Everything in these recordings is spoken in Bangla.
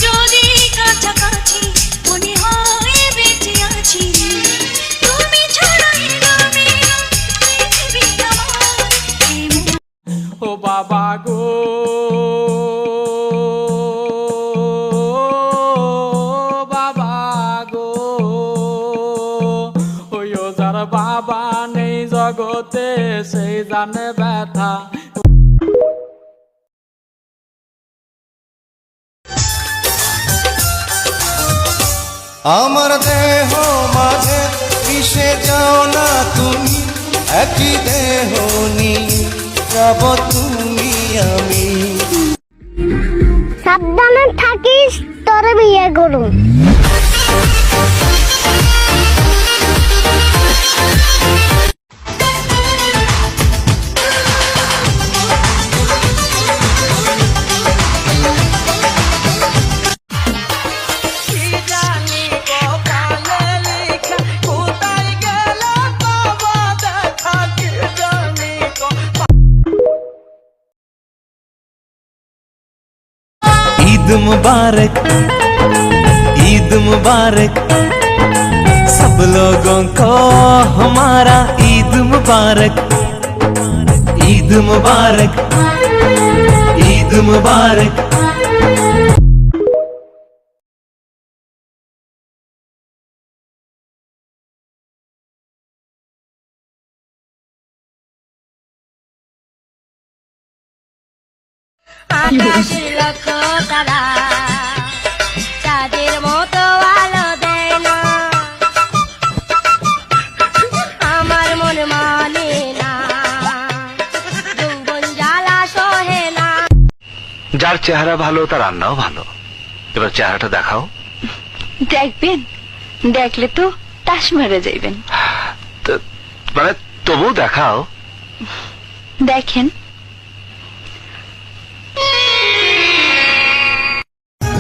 যদি কাছাকাছি মনে হয় বেঁচে আছি, তুমি ছাড়া ও বাবা গো বাবা গো, ওই যার বাবা নেই জগতে সেই জানে ব্যথা। আমার দেহ মাঝে মিশে যাও না তুমি, একই দেহ নিয়ে যাব তুমি আমি। সাবধানে থাকিস, তোর বিয়ে করুন। ईद मुबारक, ईद मुबारक, सब लोगों को हमारा ईद मुबारक, ईद मुबारक, ईद मुबारक। আকাশের লক্ষ তারা তাদের মতো আলো দেয় না, আমার মন মানে না, যৌবন জ্বালা সহে না। যার চেহারা ভালো তার রান্নাও ভালো। এবার চেহারাটা দেখাও। দেখবেন, দেখলে তো তাস মেরে যাইবেন। মানে তবু দেখাও। দেখেন,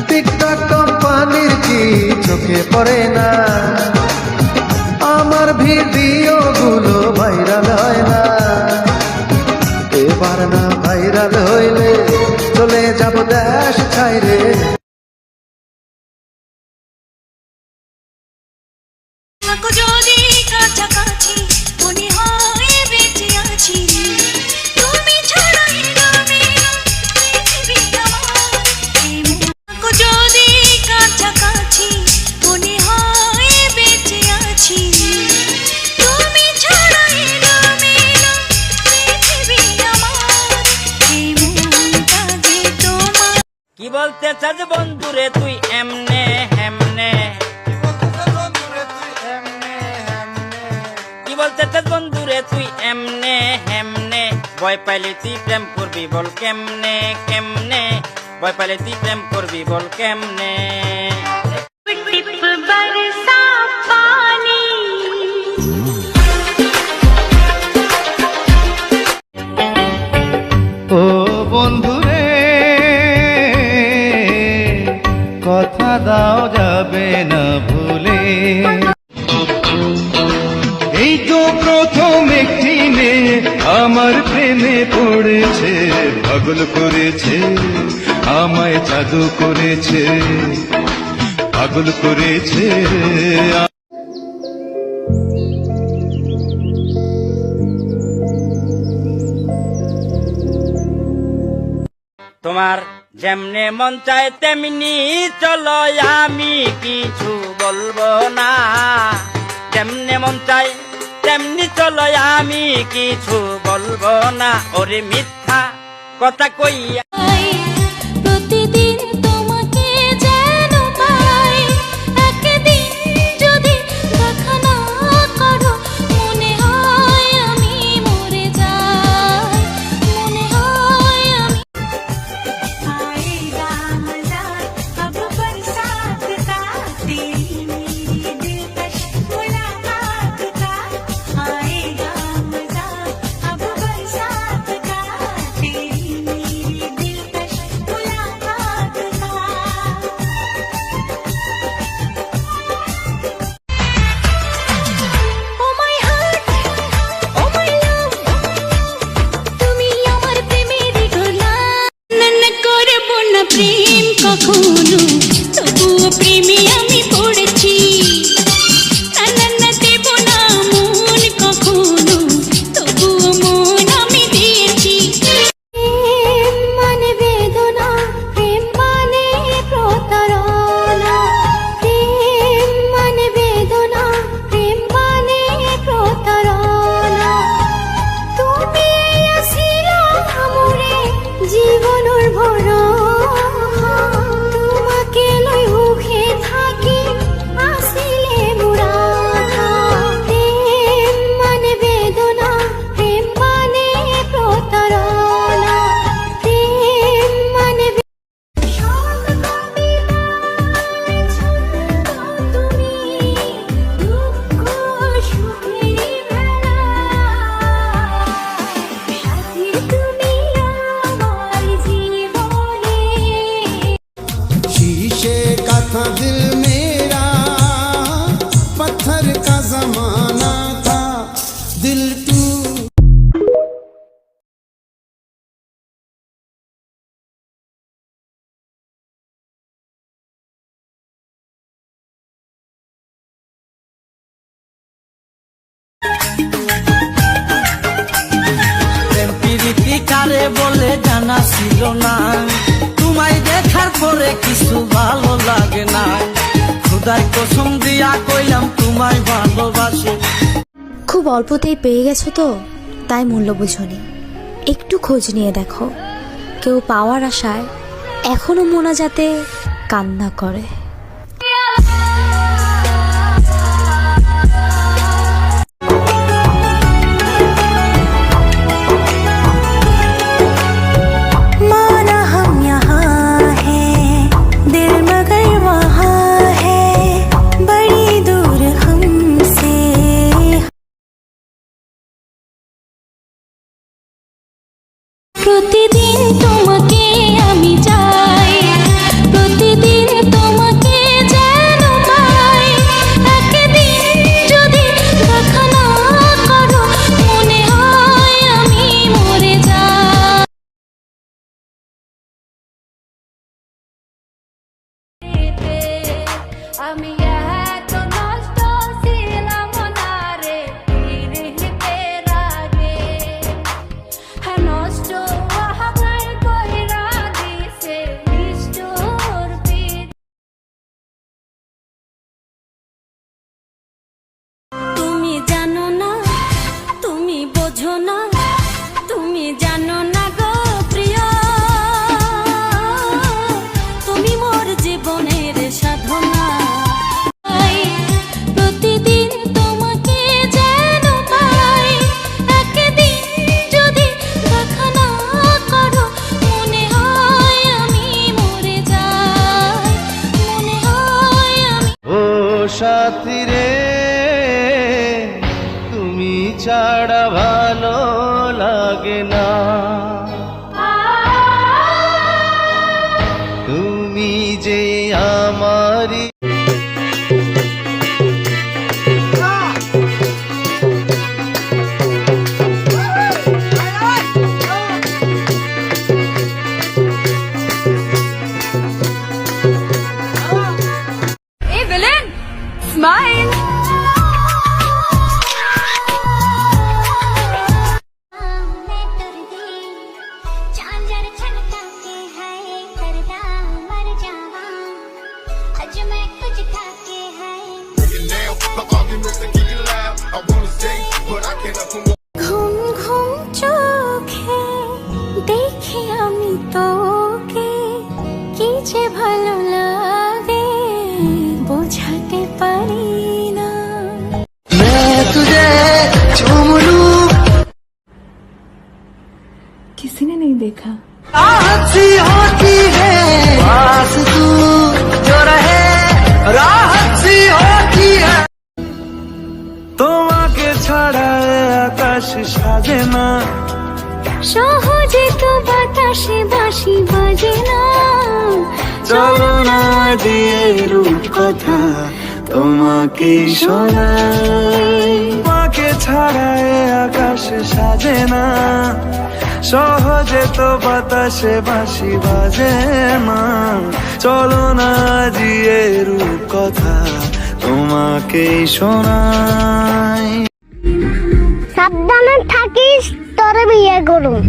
টিকটক কোম্পানির কি চোখে পড়ে না, আমার ভিডিও গুলো ভাইরাল হয় না। এবার না ভাইরাল হইলে চলে যাব দেশ ছাইরে। যদি কাছাকাছি মনে হয় বেঁচে আছি, তুমি ছাড়া যদি কাছাকাছি মনে হয় বেঁচে আছি, তুমি ছাড়া কি বলতে চাস বন্ধুরে তুই এমনে হেমনে, কি বলতে চাস বন্ধুরে তুই এমনে হেমনে, ভয় পাইলে তুই প্রেম করবি বল কেমনে কেমনে, ভয় পাইলে তুই প্রেম করবি বল কেমনে। ও বন্ধুরে কথা দাও যাবে না ভুলে, এই তো প্রথম একটি মেয়ে আমার প্রেমে পড়েছে, পাগল করেছে আমায়, জাদু করেছে, পাগল করেছে। তোমার যেমনে মন চায় তেমনি চলো, আমি কিছু বলবো না, যেমনে মন চায় তেমনি চলো, আমি কিছু বলবো না। ওরে মিথ্যা কথা কইয়া প্রতিদিন তোমাকে যেন পাই, একদিন যদি দেখা না করো মনে হয় আমি মরে যাই, মনে হয় আমি। आएगा मजा अब बरसात का, तेरी मेरी दिलकश मुलाकात का, आएगा मजा अब बरसात का, तेरी मेरी কখনো, তবুও প্রেমে আমি পড়েছি। না না না দেব না মন কখনো, তবুও মন আমি দিয়েছি। প্রেম মানে বেদনা, প্রেম মানে প্রতারণা। প্রেম মানে বেদনা, প্রেম মানে প্রতারণা। তুমি আসিলা মোরে জীবনের ভরা, তোমাকে লই সুখে থাকি আসিলে মোরা। প্রেম মানে বেদনা, প্রেম মানে প্রতারণা। প্রেম মানে শোক কবিতায় ছন্দ তুমি, দুঃখ সুখের ভেলা। সাথী তুমি আমার জীবনে। शीशे का था दिल मेरा, पत्थर का जमाना था, दिल टूट প্রেম প্রীতি কারে বলে জানা ছিল না, তোমায় দেখার পরে কিছু ভালো লাগে না। খুদার কসম দিয়া কইলাম তোমায় ভালোবাসি। খুব অল্পতেই পেয়ে গেছো তো, তাই মূল্য বুঝোনি। একটু খোঁজ নিয়ে দেখো, কেউ পাওয়ার আশায় এখনো মোনাজাতে কান্না করে। माना हम यहाँ हैं, दिल मगर वहाँ है, बड़ी दूर हमसे। প্রতিদিন তোমাকে আমি চাই, প্রতিদিন তোমাকে যেন পাই। একদিন যদি দেখা না করো, মনে হয় আমি মরে যাই। আমি এত নষ্ট ছিলাম না রে, পিরিতে রাগে নষ্ট আমার কইরা দিছে নিষ্ঠুর পিরিত। তুমি জানো না, তুমি বোঝো না, তুমি জানো না গো প্রিয়, তুমি মোর জীবনের সাধনা। প্রতিদিন তোমাকে যেন পাই, একদিন যদি দেখা না করো, মনে হয় আমি মরে যাই, মনে হয় আমি। ও সাথী রে, তুমি ছাড়া ভালো লাগে না। তুমি যে আমারই Hey villain, smile. मैं तुरदी चांदर छनका के है करदा मर जावा, आज मैं कुछ खा के है। ঘুম ঘুম চোখে দেখি আমি তোকে, কি যে ভালো লাগে বোঝাতে পারি না। मैं तुझे चूम लूं, किसी ने नहीं देखा। राहत सी होती है पास तू जो रहे, राहत सी होती है। তোমাকে ছাড়া আকাশ সাজে না, সহজে তো বাতাসে বাঁশি বাজে না। চলো না দিয়ে রূপ কথা তোমাকে শোনাই। তোমাকে ছাড়া আকাশ সাজে না, সহজে তো বাতাসে বাঁশি বাজে না। চলো না জিয়ে রূপ কথা তোমাকেই শোনাই। সাবধানে থাকিস তোর বিয়ে করুম।